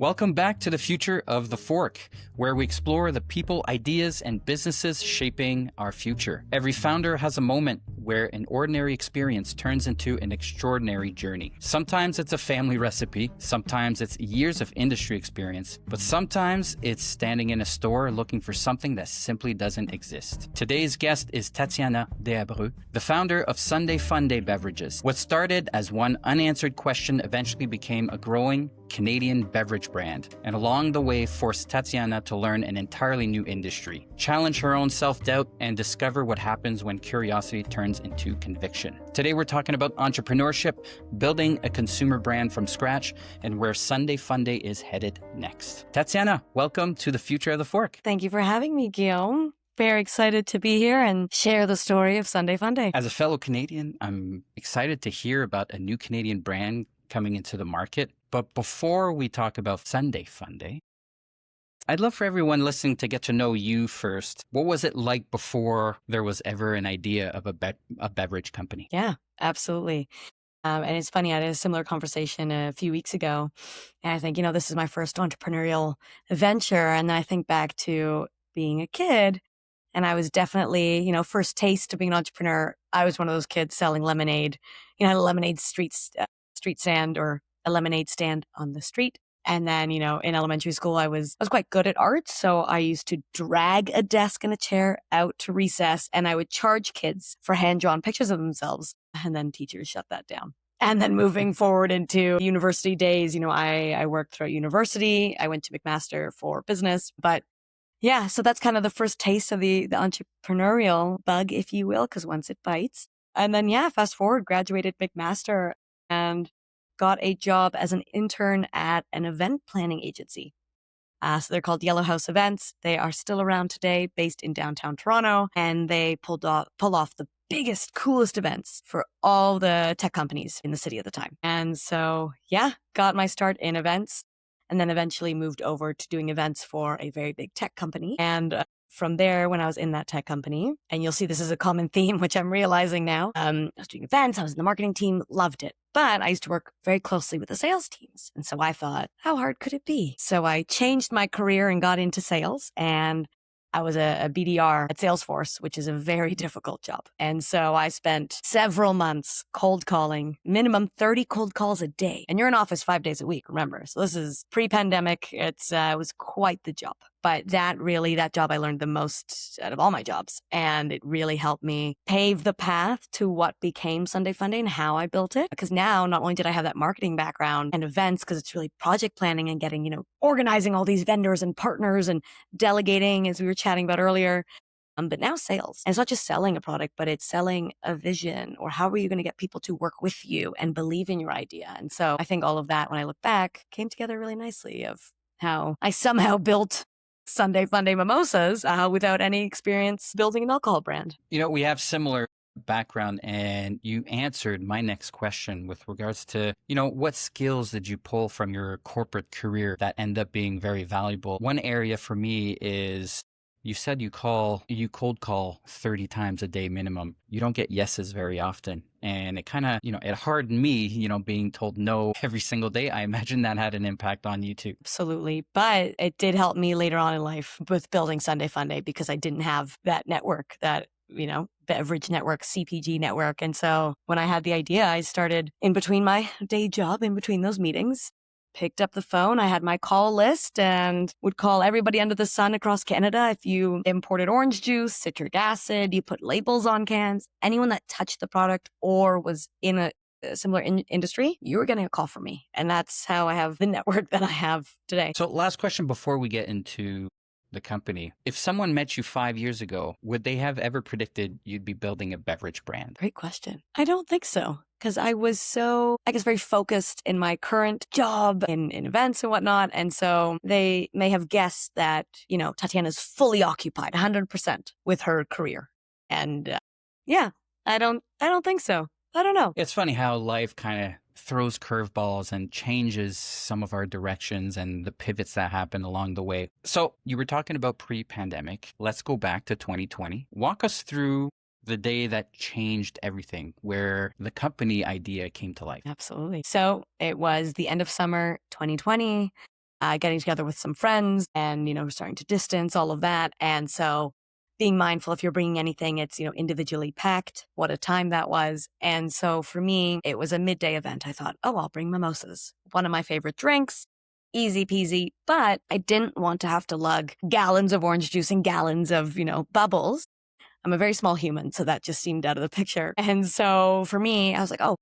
Welcome back to the Future of the Fork, where we explore the people, ideas, and businesses shaping our future. Every founder has a moment where an ordinary experience turns into an extraordinary journey. Sometimes it's a family recipe, sometimes it's years of industry experience, but sometimes it's standing in a store looking for something that simply doesn't exist. Today's guest is Tatiana de Abreu, the founder of Sunday Funday Beverages. What started as one unanswered question eventually became a growing Canadian beverage brand, and along the way forced Tatiana to learn an entirely new industry, challenge her own self-doubt, and discover what happens when curiosity turns into conviction. Today we're talking about entrepreneurship, building a consumer brand from scratch, and where Sunday Funday is headed next. Tatiana, welcome to the Future of the Fork. Thank you for having me, Guillaume. Very excited to be here and share the story of Sunday Funday. As a fellow Canadian, I'm excited to hear about a new Canadian brand coming into the market. But before we talk about Sunday Funday, I'd love for everyone listening to get to know you first. What was it like before there was ever an idea of a beverage company? Yeah, absolutely. And it's funny, I had a similar conversation a few weeks ago. And I think, this is my first entrepreneurial venture. And then I think back to being a kid. And I was definitely, first taste of being an entrepreneur. I was one of those kids selling lemonade, a lemonade street stand or a lemonade stand on the street. And then, in elementary school, I was quite good at art. So I used to drag a desk and a chair out to recess, and I would charge kids for hand-drawn pictures of themselves. And then teachers shut that down. And then moving forward into university days, I worked throughout university. I went to McMaster for business. But yeah, so that's kind of the first taste of the entrepreneurial bug, if you will, because once it bites. And then, fast forward, graduated McMaster and got a job as an intern at an event planning agency. So they're called Yellow House Events. They are still around today, based in downtown Toronto, and they pull off the biggest, coolest events for all the tech companies in the city at the time. And so, got my start in events, and then eventually moved over to doing events for a very big tech company. And from there, when I was in that tech company, and you'll see this is a common theme, which I'm realizing now, I was doing events, I was in the marketing team, loved it. But I used to work very closely with the sales teams. And so I thought, how hard could it be? So I changed my career and got into sales. And I was a BDR at Salesforce, which is a very difficult job. And so I spent several months cold calling, minimum 30 cold calls a day. And you're in office 5 days a week, remember? So this is pre-pandemic. It was quite the job. But that job I learned the most out of all my jobs. And it really helped me pave the path to what became Sunday Funday and how I built it. Because now, not only did I have that marketing background and events, because it's really project planning and getting, organizing all these vendors and partners and delegating, as we were chatting about earlier. But now sales. And it's not just selling a product, but it's selling a vision, or how are you going to get people to work with you and believe in your idea? And so I think all of that, when I look back, came together really nicely of how I somehow built Sunday Funday Mimosas without any experience building an alcohol brand. We have similar background, and you answered my next question with regards to, what skills did you pull from your corporate career that end up being very valuable? One area for me is, you said you cold call 30 times a day minimum. You don't get yeses very often. And it kind of, it hardened me, being told no every single day. I imagine that had an impact on you too. Absolutely. But it did help me later on in life with building Sunday Funday, because I didn't have that network, that, beverage network, CPG network. And so when I had the idea, I started in between my day job, in between those meetings, picked up the phone. I had my call list and would call everybody under the sun across Canada. If you imported orange juice, citric acid, you put labels on cans, anyone that touched the product or was in a similar industry, you were getting a call from me. And that's how I have the network that I have today. So last question before we get into the company. If someone met you 5 years ago, would they have ever predicted you'd be building a beverage brand? Great question. I don't think so. Because I was very focused in my current job in events and whatnot. And so they may have guessed that, Tatiana's fully occupied 100% with her career. And I don't think so. I don't know. It's funny how life kind of throws curveballs and changes some of our directions and the pivots that happen along the way. So you were talking about pre-pandemic. Let's go back to 2020. Walk us through the day that changed everything, where the company idea came to life. Absolutely. So it was the end of summer 2020. getting together with some friends and, starting to distance, all of that. And so being mindful if you're bringing anything, it's, individually packed, what a time that was. And so for me, it was a midday event. I thought, oh, I'll bring mimosas, one of my favorite drinks. Easy peasy, but I didn't want to have to lug gallons of orange juice and gallons of, bubbles. I'm a very small human, so that just seemed out of the picture. And so for me, I was like, oh,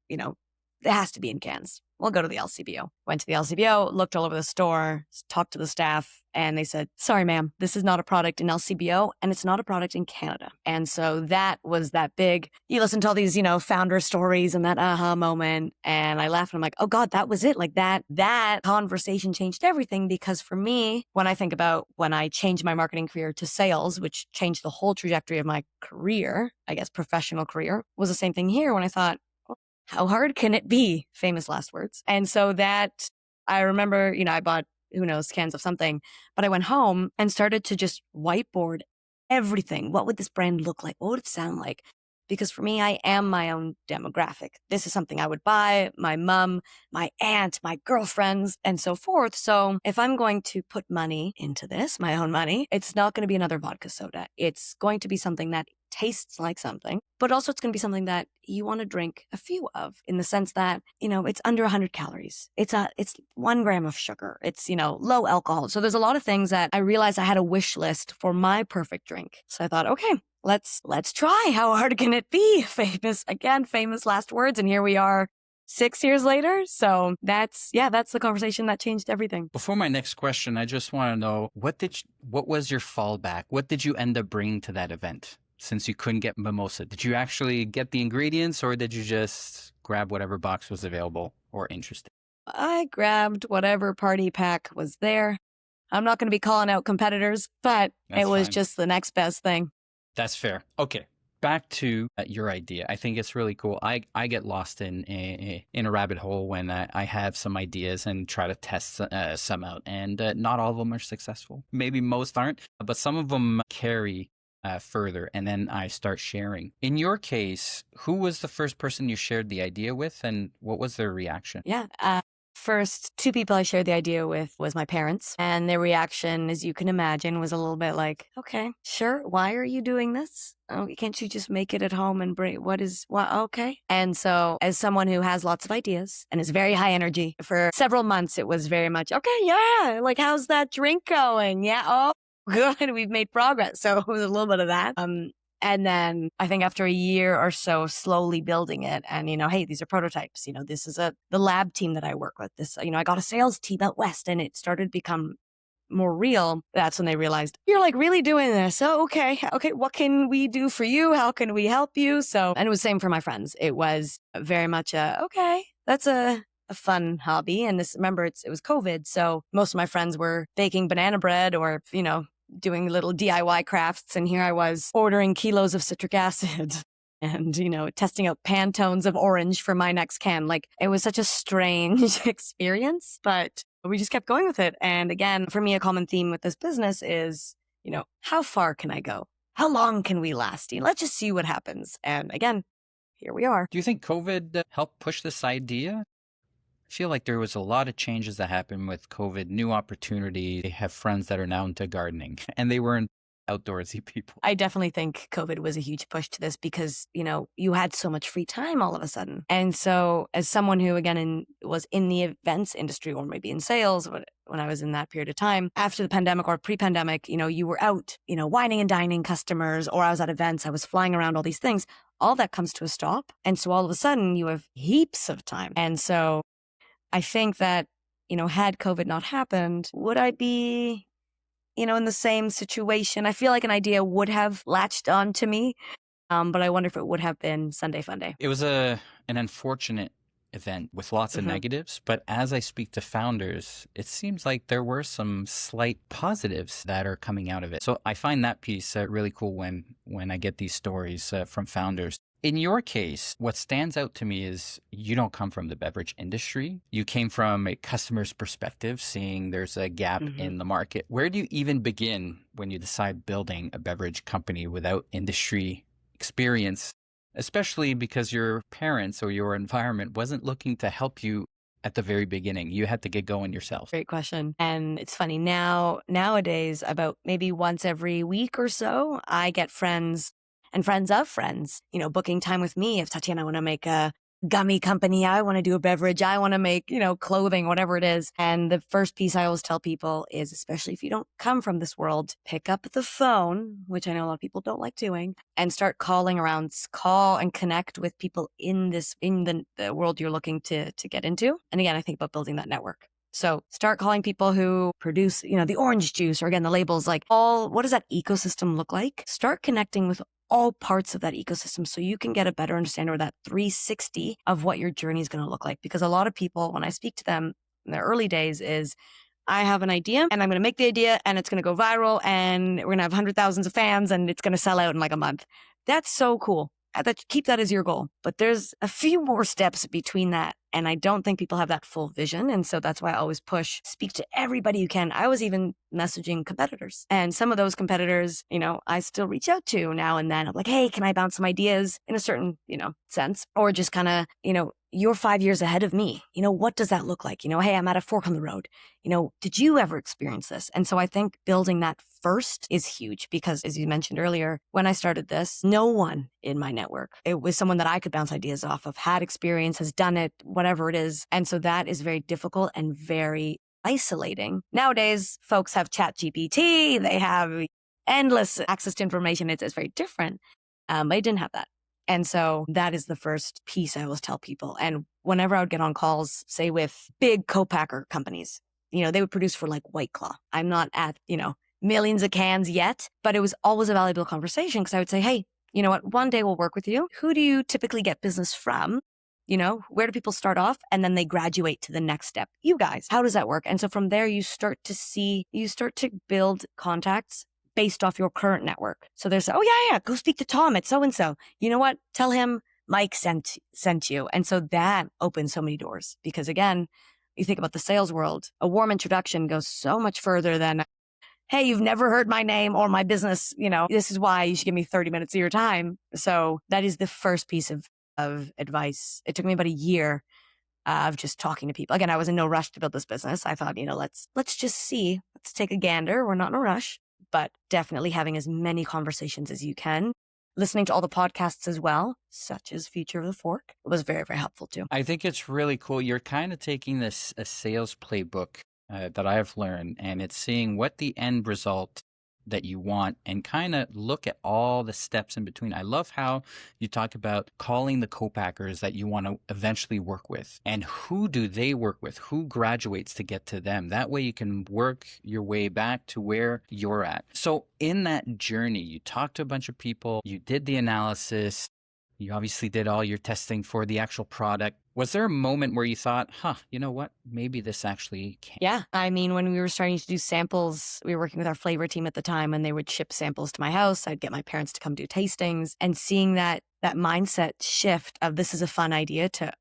it has to be in cans. We'll go to the LCBO. Went to the LCBO, looked all over the store, talked to the staff, and they said, sorry, ma'am, this is not a product in LCBO and it's not a product in Canada. And so that was that big, you listen to all these, founder stories and that aha moment. And I laughed and I'm like, oh God, that was it. Like that conversation changed everything, because for me, when I think about when I changed my marketing career to sales, which changed the whole trajectory of my career, I guess professional career, was the same thing here when I thought, how hard can it be? Famous last words. And so that I remember, I bought, who knows, cans of something, but I went home and started to just whiteboard everything. What would this brand look like? What would it sound like? Because for me, I am my own demographic. This is something I would buy, my mom, my aunt, my girlfriends, and so forth. So if I'm going to put money into this, my own money, it's not going to be another vodka soda. It's going to be something that tastes like something, but also it's going to be something that you want to drink a few of, in the sense that, it's under 100 calories. It's 1 gram of sugar. It's, low alcohol. So there's a lot of things that I realized I had a wish list for my perfect drink. So I thought, okay, let's try. How hard can it be? Famous last words. And here we are 6 years later. So that's the conversation that changed everything. Before my next question, I just want to know, what was your fallback? What did you end up bringing to that event? Since you couldn't get mimosa, did you actually get the ingredients, or did you just grab whatever box was available or interesting? I grabbed whatever party pack was there. I'm not going to be calling out competitors, but it was just the next best thing. That's fair. Okay. Back to your idea. I think it's really cool. I get lost in a rabbit hole when I have some ideas and try to test some out, and not all of them are successful. Maybe most aren't, but some of them carry further, and then I start sharing. In your case, who was the first person you shared the idea with, and what was their reaction? Yeah. First 2 people I shared the idea with was my parents, and their reaction, as you can imagine, was a little bit like, okay, sure. Why are you doing this? Oh, can't you just make it at home and bring what? Okay. And so as someone who has lots of ideas and is very high energy, for several months, it was very much, okay, yeah. Like, how's that drink going? Yeah. Oh, good. We've made progress. So it was a little bit of that. And then I think after a year or so slowly building it and, hey, these are prototypes, this is the lab team that I work with. This, I got a sales team out west, and it started to become more real. That's when they realized, you're like really doing this. Oh, okay. What can we do for you? How can we help you? So, and it was the same for my friends. It was very much okay, that's a fun hobby. And remember, it was COVID. So most of my friends were baking banana bread or, doing little DIY crafts. And here I was ordering kilos of citric acid and, testing out Pantones of orange for my next can. Like, it was such a strange experience, but we just kept going with it. And again, for me, a common theme with this business is, how far can I go? How long can we last? Let's just see what happens. And again, here we are. Do you think COVID helped push this idea? I feel like there was a lot of changes that happened with COVID, new opportunities. I have friends that are now into gardening, and they weren't outdoorsy people. I definitely think COVID was a huge push to this because, you had so much free time all of a sudden. And so as someone who, again, was in the events industry or maybe in sales, when I was in that period of time, after the pandemic or pre-pandemic, you were out, wining and dining customers, or I was at events, I was flying around, all these things, all that comes to a stop. And so all of a sudden you have heaps of time. And so I think that, had COVID not happened, would I be, in the same situation? I feel like an idea would have latched on to me, but I wonder if it would have been Sunday Funday. It was an unfortunate event with lots of negatives, but as I speak to founders, it seems like there were some slight positives that are coming out of it. So I find that piece really cool when I get these stories from founders. In your case, what stands out to me is you don't come from the beverage industry. You came from a customer's perspective, seeing there's a gap in the market. Where do you even begin when you decide building a beverage company without industry experience, especially because your parents or your environment wasn't looking to help you at the very beginning? You had to get going yourself. Great question. And it's funny nowadays, about maybe once every week or so, I get friends and friends of friends, booking time with me. If Tatiana, I want to make a gummy company, I want to do a beverage, I want to make, clothing, whatever it is. And the first piece I always tell people is, especially if you don't come from this world, pick up the phone, which I know a lot of people don't like doing, and start calling around, call and connect with people in the world you're looking to get into. And again, I think about building that network. So start calling people who produce, the orange juice, or again, the labels, like what does that ecosystem look like? Start connecting with all parts of that ecosystem so you can get a better understanding of that 360 of what your journey is going to look like. Because a lot of people, when I speak to them in their early days, is I have an idea and I'm going to make the idea and it's going to go viral and we're going to have hundreds of thousands of fans and it's going to sell out in like a month. That's so cool. Keep that as your goal. But there's a few more steps between that. And I don't think people have that full vision. And so that's why I always speak to everybody you can. I was even messaging competitors. And some of those competitors, I still reach out to now and then. I'm like, hey, can I bounce some ideas in a certain, sense? Or just kind of, you're 5 years ahead of me. What does that look like? Hey, I'm at a fork on the road. Did you ever experience this? And so I think building that first is huge because, as you mentioned earlier, when I started this, no one in my network, it was someone that I could bounce ideas off of, had experience, has done it, whatever it is. And so that is very difficult and very isolating. Nowadays, folks have ChatGPT, they have endless access to information. It's very different. But I didn't have that. And so that is the first piece I always tell people. And whenever I would get on calls, say with big co-packer companies, they would produce for like White Claw. I'm not at, millions of cans yet, but it was always a valuable conversation because I would say, hey, you know what? One day we'll work with you. Who do you typically get business from? Where do people start off? And then they graduate to the next step. You guys, how does that work? And so from there, you start to build contacts based off your current network. So there's, oh yeah, go speak to Tom at so-and-so. You know what? Tell him Mike sent you. And so that opens so many doors because again, you think about the sales world, a warm introduction goes so much further than, hey, you've never heard my name or my business. This is why you should give me 30 minutes of your time. So that is the first piece of advice. It took me about a year of just talking to people. Again, I was in no rush to build this business. I thought, let's just see, let's take a gander. We're not in a rush, but definitely having as many conversations as you can. Listening to all the podcasts as well, such as Future of the Fork, was very, very helpful too. I think it's really cool. You're kind of taking a sales playbook that I've learned, and it's seeing what the end result that you want and kind of look at all the steps in between. I love how you talk about calling the co-packers that you want to eventually work with and who do they work with, who graduates to get to them. That way you can work your way back to where you're at. So in that journey, you talked to a bunch of people, you did the analysis, you obviously did all your testing for the actual product. Was there a moment where you thought, you know what, maybe this actually can? Yeah. I mean, when we were starting to do samples, we were working with our flavor team at the time and they would ship samples to my house. I'd get my parents to come do tastings and seeing that mindset shift of this is a fun idea to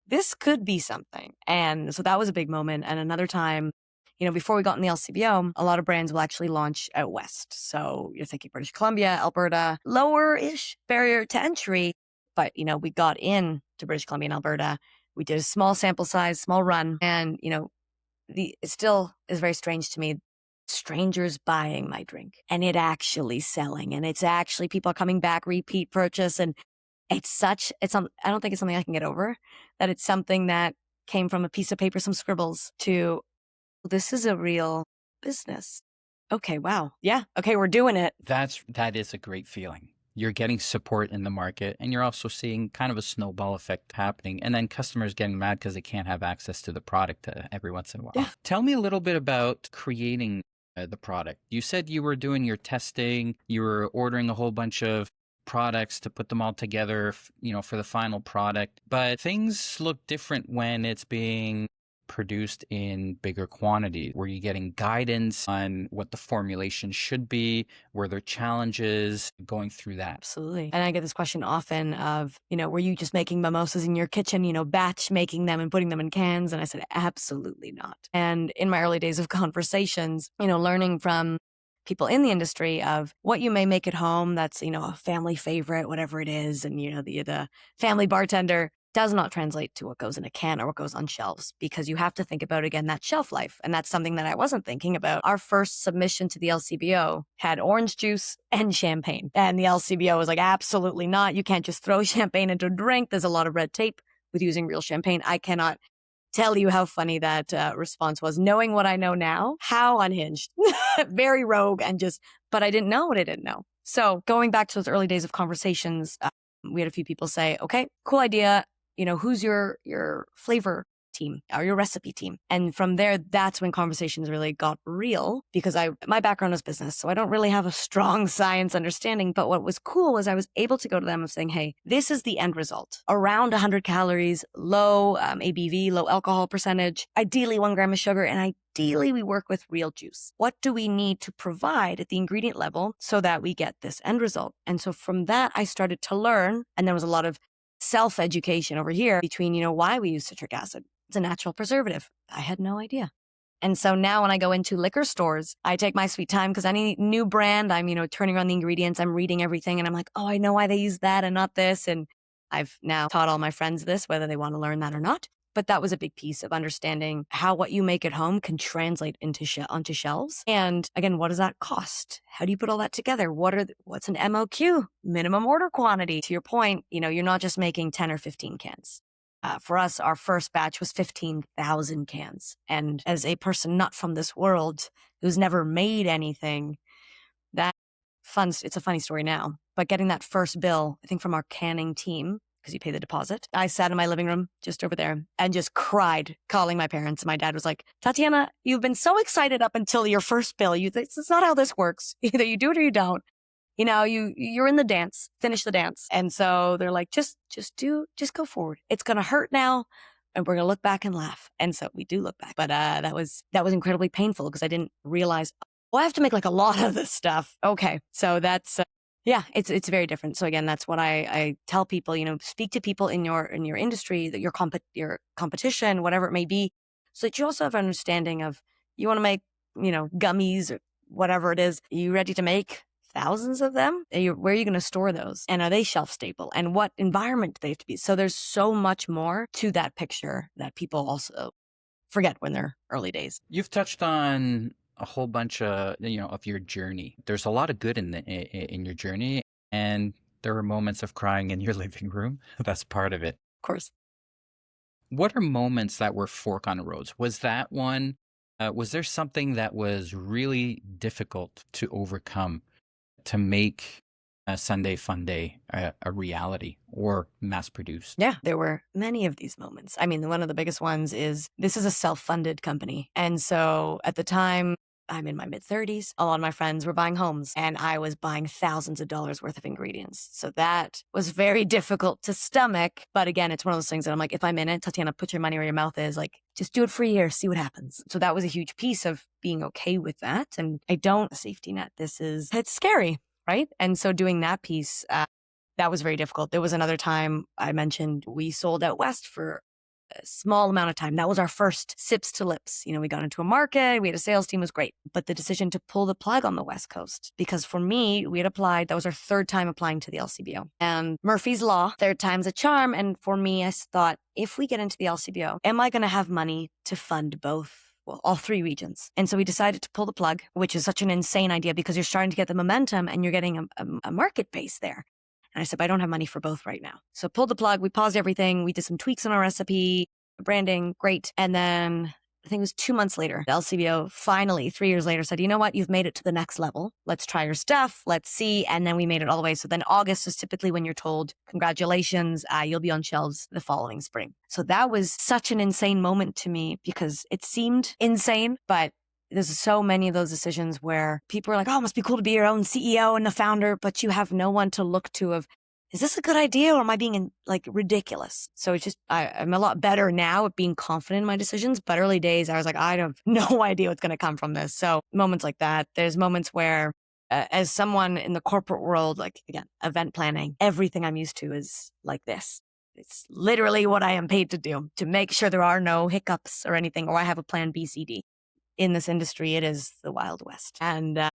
this could be something. And so that was a big moment. And another time, before we got in the LCBO, a lot of brands will actually launch out west. So you're thinking British Columbia, Alberta, lower-ish barrier to entry. But, we got in to British Columbia and Alberta. We did a small sample size, small run. And, it still is very strange to me. Strangers buying my drink and it actually selling. And it's actually people are coming back, repeat purchase. And I don't think it's something I can get over, that it's something that came from a piece of paper, some scribbles to this is a real business. Okay. Wow. Yeah. Okay. We're doing it. That is a great feeling. You're getting support in the market and you're also seeing kind of a snowball effect happening and then customers getting mad because they can't have access to the product every once in a while. Yeah. Tell me a little bit about creating the product. You said you were doing your testing, you were ordering a whole bunch of products to put them all together, for the final product, but things look different when it's being produced in bigger quantities. Were you getting guidance on what the formulation should be? Were there challenges going through that? Absolutely. And I get this question often of, were you just making mimosas in your kitchen, batch making them and putting them in cans? And I said, absolutely not. And in my early days of conversations, learning from people in the industry of what you may make at home that's, a family favorite, whatever it is. And, the family bartender does not translate to what goes in a can or what goes on shelves, because you have to think about, again, that shelf life. And that's something that I wasn't thinking about. Our first submission to the LCBO had orange juice and champagne. And the LCBO was like, absolutely not. You can't just throw champagne into a drink. There's a lot of red tape with using real champagne. I cannot tell you how funny that response was. Knowing what I know now, how unhinged, very rogue, and but I didn't know what I didn't know. So going back to those early days of conversations, we had a few people say, okay, cool idea. Who's your flavor team or your recipe team? And from there, that's when conversations really got real, because my background is business. So I don't really have a strong science understanding. But what was cool was I was able to go to them and saying, hey, this is the end result. Around 100 calories, low ABV, low alcohol percentage, ideally 1 gram of sugar, and ideally we work with real juice. What do we need to provide at the ingredient level so that we get this end result? And so from that, I started to learn, and there was a lot of self-education over here between, why we use citric acid. It's a natural preservative. I had no idea. And so now when I go into liquor stores, I take my sweet time, because any new brand, I'm, turning on the ingredients, I'm reading everything, and I'm like, oh, I know why they use that and not this. And I've now taught all my friends this, whether they want to learn that or not. But that was a big piece of understanding how what you make at home can translate onto shelves. And again, what does that cost? How do you put all that together? What's an MOQ, minimum order quantity? To your point, you're not just making 10 or 15 cans. For us, our first batch was 15,000 cans. And as a person not from this world who's never made anything, it's a funny story now. But getting that first bill, I think from our canning team, because you pay the deposit, I sat in my living room just over there and just cried, calling my parents. My dad was like, Tatiana, you've been so excited up until your first bill. It's not how this works. Either you do it or you don't. You're in the dance, finish the dance. And so they're like, just go forward. It's going to hurt now, and we're going to look back and laugh. And so we do look back. But that was incredibly painful, because I didn't realize, I have to make like a lot of this stuff. Okay. So that's, it's very different. So again, that's what I tell people, speak to people in your industry, that your competition, whatever it may be, so that you also have an understanding of, you want to make, gummies or whatever it is. Are you ready to make thousands of them? Where are you going to store those? And are they shelf stable? And what environment do they have to be? So there's so much more to that picture that people also forget when they're early days. You've touched on a whole bunch of, of your journey. There's a lot of good in your journey, and there were moments of crying in your living room. That's part of it. Of course. What are moments that were fork on the roads? Was that one? Was there something that was really difficult to overcome to make Sunday Funday a reality or mass produced? Yeah, there were many of these moments. I mean, one of the biggest ones is, this is a self-funded company. And so at the time, I'm in my mid-30s. A lot of my friends were buying homes, and I was buying thousands of dollars worth of ingredients. So that was very difficult to stomach. But again, it's one of those things that I'm like, if I'm in it, Tatiana, put your money where your mouth is. Like, just do it for a year, see what happens. So that was a huge piece of being okay with that. And I don't safety net. It's scary, right? And so doing that piece, that was very difficult. There was another time I mentioned we sold out west for a small amount of time. That was our first sips to lips. We got into a market, we had a sales team, was great. But the decision to pull the plug on the West Coast, because for me, we had applied, that was our third time applying to the LCBO. And Murphy's Law, third time's a charm. And for me, I thought, if we get into the LCBO, am I going to have money to fund all 3 regions? And so we decided to pull the plug, which is such an insane idea, because you're starting to get the momentum and you're getting a market base there. And I said, but I don't have money for both right now. So pulled the plug, we paused everything. We did some tweaks on our recipe, branding, great. And then I think it was 2 months later, the LCBO finally, 3 years later, said, you know what, you've made it to the next level. Let's try your stuff. Let's see. And then we made it all the way. So then August is typically when you're told, congratulations, you'll be on shelves the following spring. So that was such an insane moment to me, because it seemed insane, but there's so many of those decisions where people are like, oh, it must be cool to be your own CEO and the founder, but you have no one to look to of, is this a good idea, or am I being ridiculous? So it's just, I'm a lot better now at being confident in my decisions, but early days I was like, I have no idea what's going to come from this. So moments like that. There's moments where as someone in the corporate world, like again, event planning, everything I'm used to is like this. It's literally what I am paid to do, to make sure there are no hiccups or anything, or I have a plan B, C, D. In this industry, it is the Wild West. And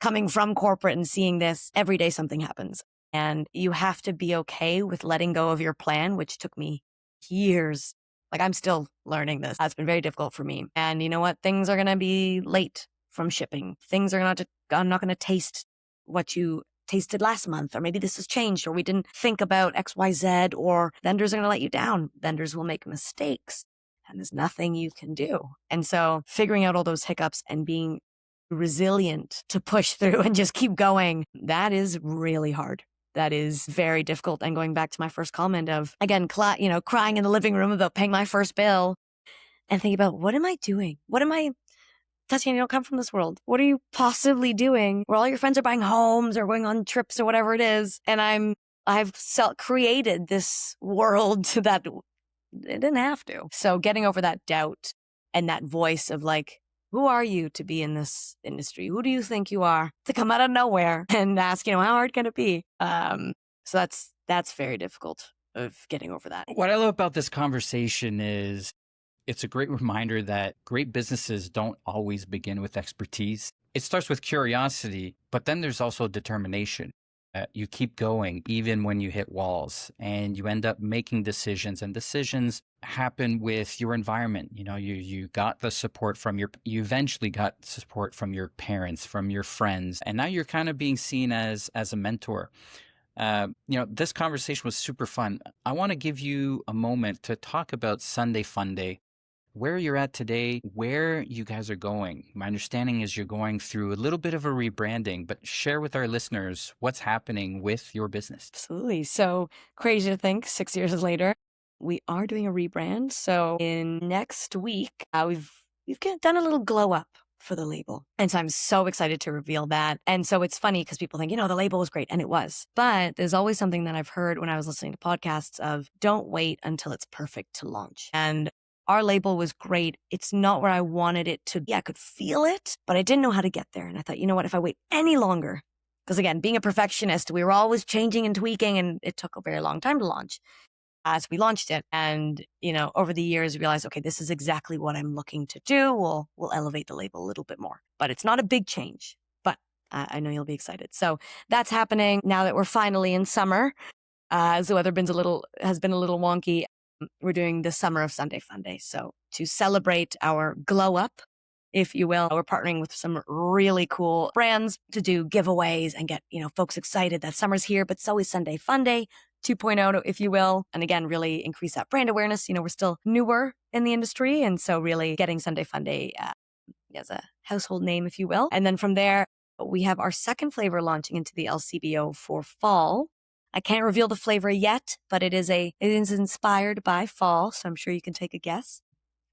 coming from corporate and seeing this, every day something happens. And you have to be okay with letting go of your plan, which took me years. Like, I'm still learning this. It's been very difficult for me. And you know what? Things are going to be late from shipping. Things are not, I'm not going to taste what you tasted last month, or maybe this has changed, or we didn't think about XYZ, or vendors are going to let you down. Vendors will make mistakes and there's nothing you can do. And so figuring out all those hiccups and being resilient to push through and just keep going, that is really hard. That is very difficult. And going back to my first comment of, again, crying in the living room about paying my first bill and thinking about, what am I doing? Tatiana, you don't come from this world. What are you possibly doing where all your friends are buying homes or going on trips or whatever it is? And I've created this world that it didn't have to. So getting over that doubt and that voice of like, who are you to be in this industry? Who do you think you are to come out of nowhere and ask, how hard can it be? So that's very difficult of getting over that. What I love about this conversation is it's a great reminder that great businesses don't always begin with expertise. It starts with curiosity, but then there's also determination. You keep going even when you hit walls, and you end up making decisions, and decisions happen with your environment. You got the support you eventually got support from your parents, from your friends, and now you're kind of being seen as a mentor. This conversation was super fun. I want to give you a moment to talk about Sunday Funday, where you're at today, where you guys are going. My understanding is you're going through a little bit of a rebranding, but share with our listeners what's happening with your business. Absolutely. So crazy to think 6 years later, we are doing a rebrand. So in next week, we've done a little glow up for the label. And so I'm so excited to reveal that. And so it's funny because people think, the label was great. And it was. But there's always something that I've heard when I was listening to podcasts of, don't wait until it's perfect to launch. And our label was great. It's not where I wanted it to be. I could feel it, but I didn't know how to get there. And I thought, what, if I wait any longer? Because again, being a perfectionist, we were always changing and tweaking, and it took a very long time to launch. As we launched it, and over the years, we realized, okay, this is exactly what I'm looking to do. We'll elevate the label a little bit more, but it's not a big change. But I know you'll be excited. So that's happening now that we're finally in summer. As the weather has been a little wonky. We're doing the summer of Sunday Funday. So to celebrate our glow up, if you will, we're partnering with some really cool brands to do giveaways and get, folks excited that summer's here, but it's always Sunday Funday 2.0, if you will. And again, really increase that brand awareness. We're still newer in the industry. And so really getting Sunday Funday as a household name, if you will. And then from there, we have our second flavor launching into the LCBO for fall. I can't reveal the flavor yet, but it is inspired by fall, so I'm sure you can take a guess.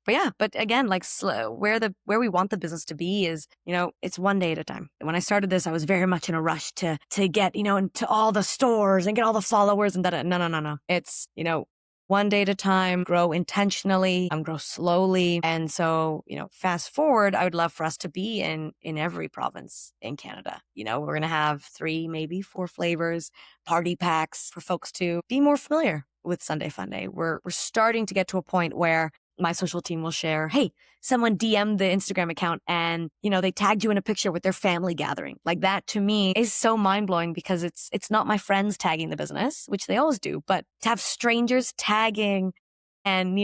But again, like where we want the business to be is, it's one day at a time. When I started this, I was very much in a rush to get, into all the stores and get all the followers and that. No. It's, one day at a time, grow intentionally, grow slowly. And so, fast forward, I would love for us to be in every province in Canada. We're going to have 3, maybe 4 flavors, party packs for folks to be more familiar with Sunday Funday. We're starting to get to a point where my social team will share, hey, someone DM'd the Instagram account and, they tagged you in a picture with their family gathering. Like that to me is so mind blowing because it's not my friends tagging the business, which they always do, but to have strangers tagging and,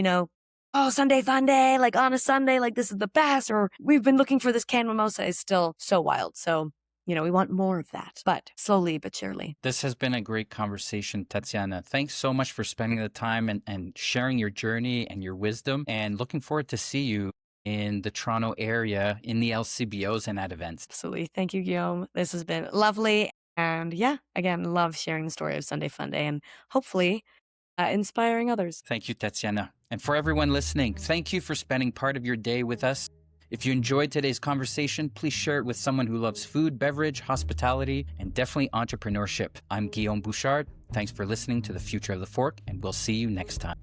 Sunday Funday, like on a Sunday, like this is the best, or we've been looking for this canned mimosa is still so wild. So we want more of that, but slowly but surely. This has been a great conversation, Tatiana. Thanks so much for spending the time and sharing your journey and your wisdom, and looking forward to see you in the Toronto area in the LCBOs and at events. Absolutely. Thank you, Guillaume. This has been lovely. And again, love sharing the story of Sunday Funday and hopefully inspiring others. Thank you, Tatiana. And for everyone listening, thank you for spending part of your day with us. If you enjoyed today's conversation, please share it with someone who loves food, beverage, hospitality, and definitely entrepreneurship. I'm Guillaume Bouchard. Thanks for listening to The Future of the Fork, and we'll see you next time.